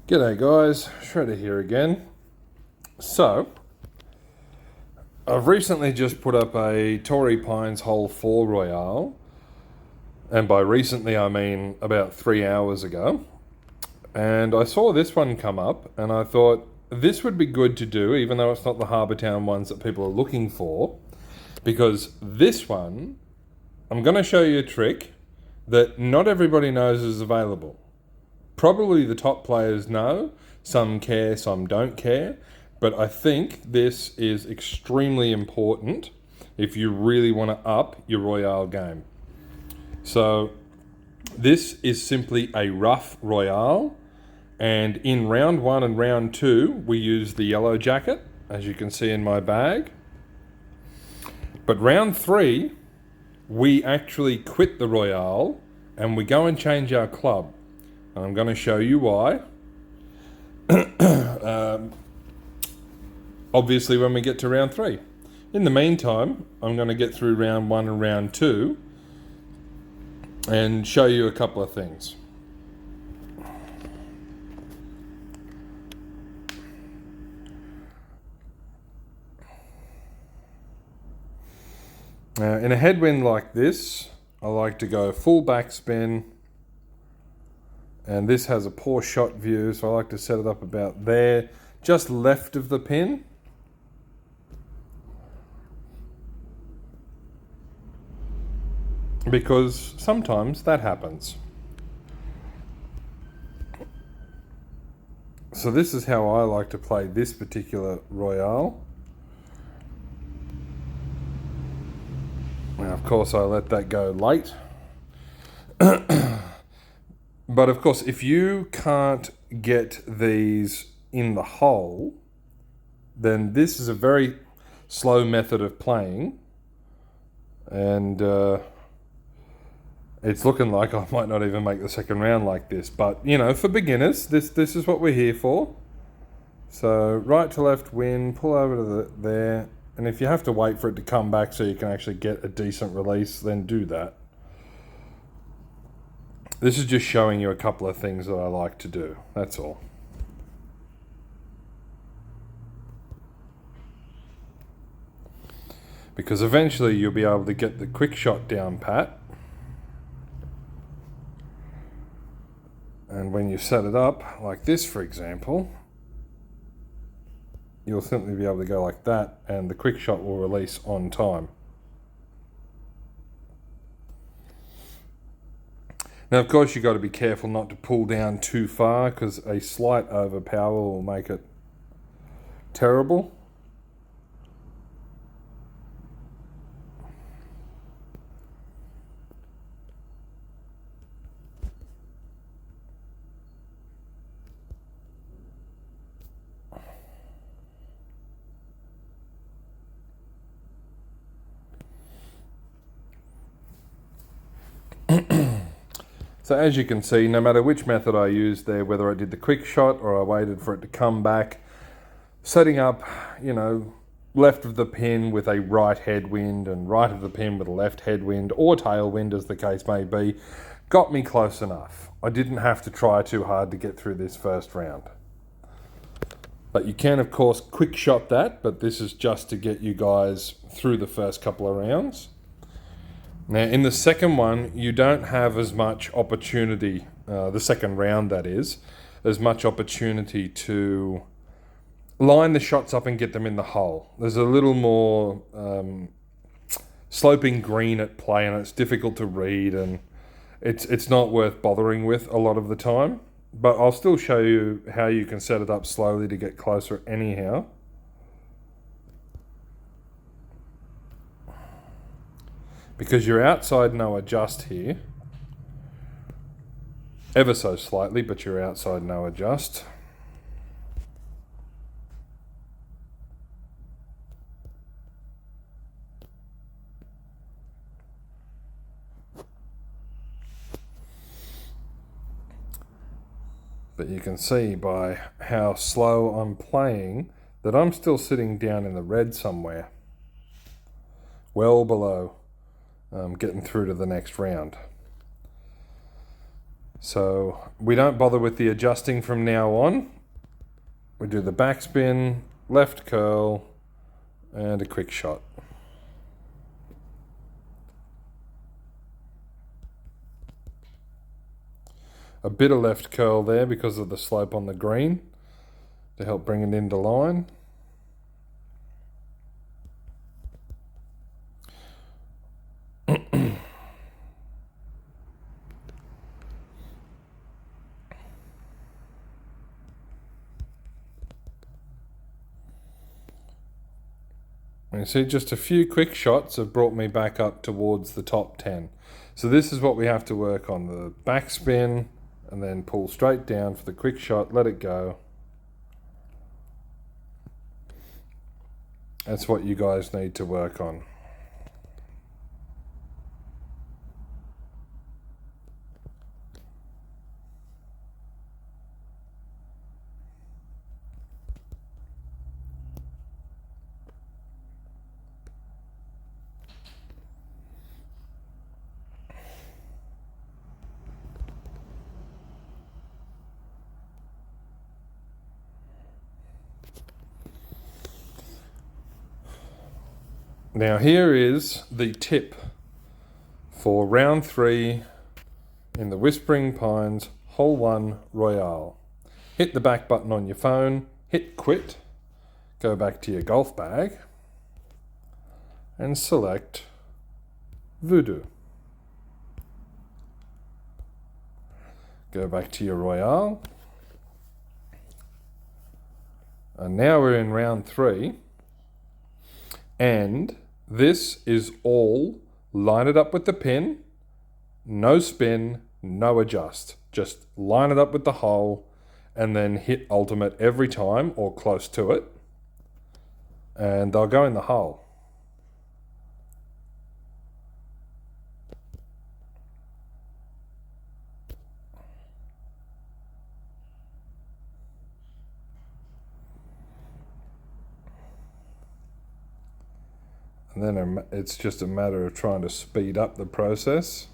G'day guys, Shredder here again. So, I've recently just put up a Torrey Pines Hole 4 Royale, and by recently I mean about 3 hours ago, and I saw this one come up and I thought this would be good to do even though it's not the Harbour Town ones that people are looking for, because this one, I'm going to show you a trick that not everybody knows is available. Probably the top players know, some care, some don't care, but I think this is extremely important if you really want to up your Royale game. So this is simply a Rough Royale, and in round 1 and round 2 we use the yellow jacket, as you can see in my bag. But round 3 we actually quit the Royale and we go and change our club. I'm going to show you why. Obviously when we get to round 3. In the meantime, I'm going to get through round 1 and round 2 and show you a couple of things. Now, in a headwind like this, I like to go full backspin. And this has a poor shot view, so I like to set it up about there, just left of the pin. Because sometimes that happens. So this is how I like to play this particular Royale. Now, of course, I let that go late. But of course, if you can't get these in the hole, then this is a very slow method of playing. And it's looking like I might not even make the second round like this. But, you know, for beginners, this is what we're here for. So right to left win, pull over to there. And if you have to wait for it to come back so you can actually get a decent release, then do that. This is just showing you a couple of things that I like to do, that's all. Because eventually you'll be able to get the quick shot down pat. And when you set it up, like this for example, you'll simply be able to go like that and the quick shot will release on time. Now, of course, you've got to be careful not to pull down too far because a slight overpower will make it terrible. So as you can see, no matter which method I used there, whether I did the quick shot or I waited for it to come back, setting up, you know, left of the pin with a right headwind and right of the pin with a left headwind or tailwind as the case may be, got me close enough. I didn't have to try too hard to get through this first round. But you can, of course, quick shot that, but this is just to get you guys through the first couple of rounds. Now, in the second one, you don't have as much opportunity, the second round that is, as much opportunity to line the shots up and get them in the hole. There's a little more sloping green at play and it's difficult to read and it's not worth bothering with a lot of the time. But I'll still show you how you can set it up slowly to get closer anyhow. Because you're outside no adjust here, ever so slightly, but you're outside no adjust. But you can see by how slow I'm playing that I'm still sitting down in the red somewhere, well below getting through to the next round. So we don't bother with the adjusting from now on. We do the backspin, left curl, and a quick shot. A bit of left curl there because of the slope on the green to help bring it into line. And you see, just a few quick shots have brought me back up towards the top 10. So this is what we have to work on, the backspin, and then pull straight down for the quick shot, let it go. That's what you guys need to work on. Now here is the tip for round 3 in the Whispering Pines Hole 1 Royale. Hit the back button on your phone, hit quit, go back to your golf bag and select Voodoo. Go back to your Royale. And now we're in round 3 and this is all line it up with the pin, no spin, no adjust. Just line it up with the hole and then hit ultimate every time or close to it. And they'll go in the hole. And then it's just a matter of trying to speed up the process,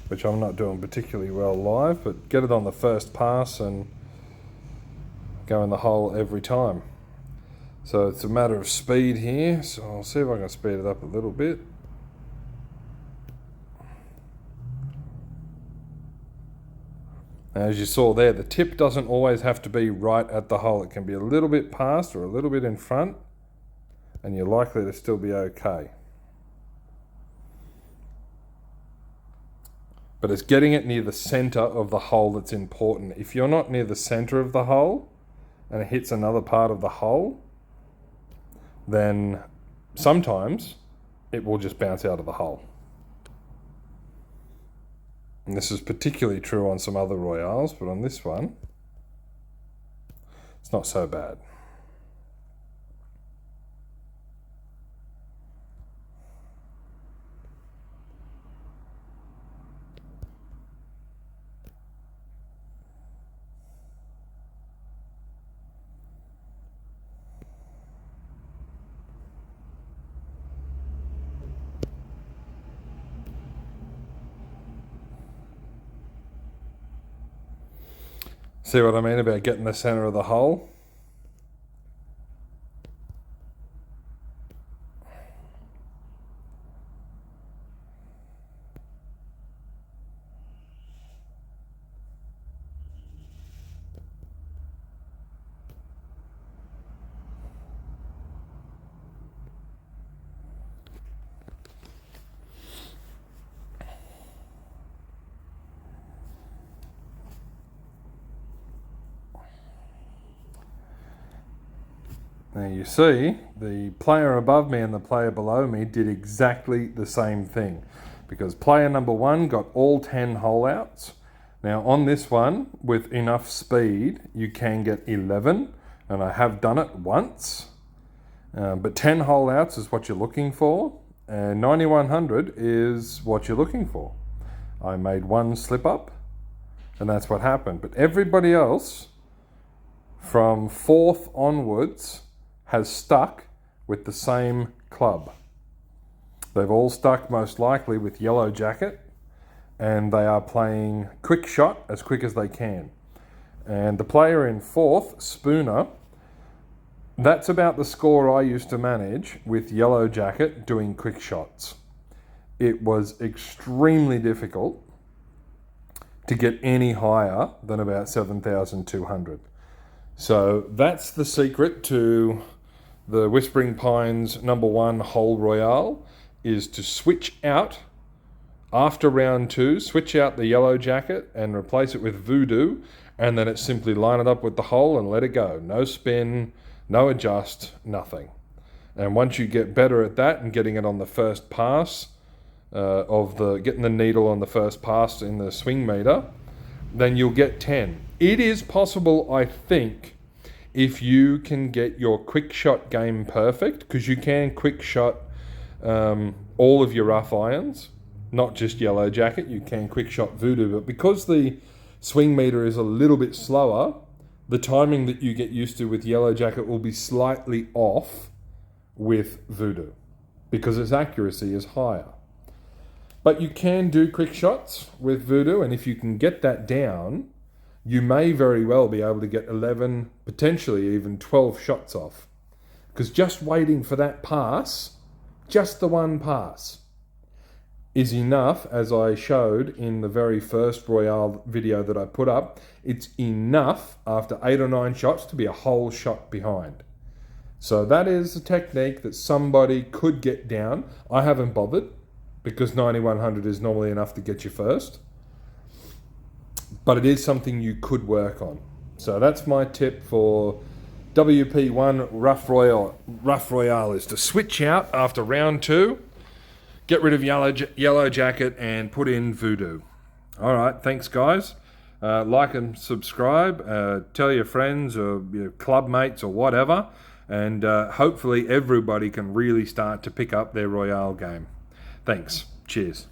which I'm not doing particularly well live, but get it on the first pass and go in the hole every time. So it's a matter of speed here, so I'll see if I can speed it up a little bit. As you saw there, the tip doesn't always have to be right at the hole. It can be a little bit past or a little bit in front, and you're likely to still be okay. But it's getting it near the center of the hole that's important. If you're not near the center of the hole and it hits another part of the hole, then sometimes it will just bounce out of the hole. And this is particularly true on some other Royales, but on this one, it's not so bad. See what I mean about getting the center of the hole? Now you see, the player above me and the player below me did exactly the same thing, because player number 1 got all 10 hole outs. Now on this one, with enough speed, you can get 11, and I have done it once, but 10 hole outs is what you're looking for, and 9100 is what you're looking for. I made one slip up, and that's what happened. But everybody else, from 4th onwards, has stuck with the same club. They've all stuck most likely with Yellow Jacket, and they are playing quick shot as quick as they can. And the player in fourth, Spooner, that's about the score I used to manage with Yellow Jacket doing quick shots. It was extremely difficult to get any higher than about 7,200. So that's the secret to the Whispering Pines #1 Hole Royale, is to switch out after round 2, switch out the Yellow Jacket and replace it with Voodoo, and then it's simply line it up with the hole and let it go. No spin, no adjust, nothing. And once you get better at that and getting it on the first pass, getting the needle on the first pass in the swing meter, then you'll get 10. It is possible, I think, if you can get your quick shot game perfect, because you can quick shot all of your rough irons, not just Yellow Jacket. You can quick shot Voodoo, but because the swing meter is a little bit slower, the timing that you get used to with Yellow Jacket will be slightly off with Voodoo because its accuracy is higher. But you can do quick shots with Voodoo, and if you can get that down, you may very well be able to get 11, potentially even 12 shots off. Because just waiting for that pass, just the one pass, is enough, as I showed in the very first Royale video that I put up. It's enough after 8 or 9 shots to be a whole shot behind. So that is a technique that somebody could get down. I haven't bothered, because 9,100 is normally enough to get you first. But it is something you could work on. So that's my tip for WP1 Rough Royale is to switch out after round 2, get rid of Yellow Jacket and put in Voodoo. All right, thanks guys. Like and subscribe. Tell your friends or your club mates or whatever. And hopefully everybody can really start to pick up their Royale game. Thanks. Cheers.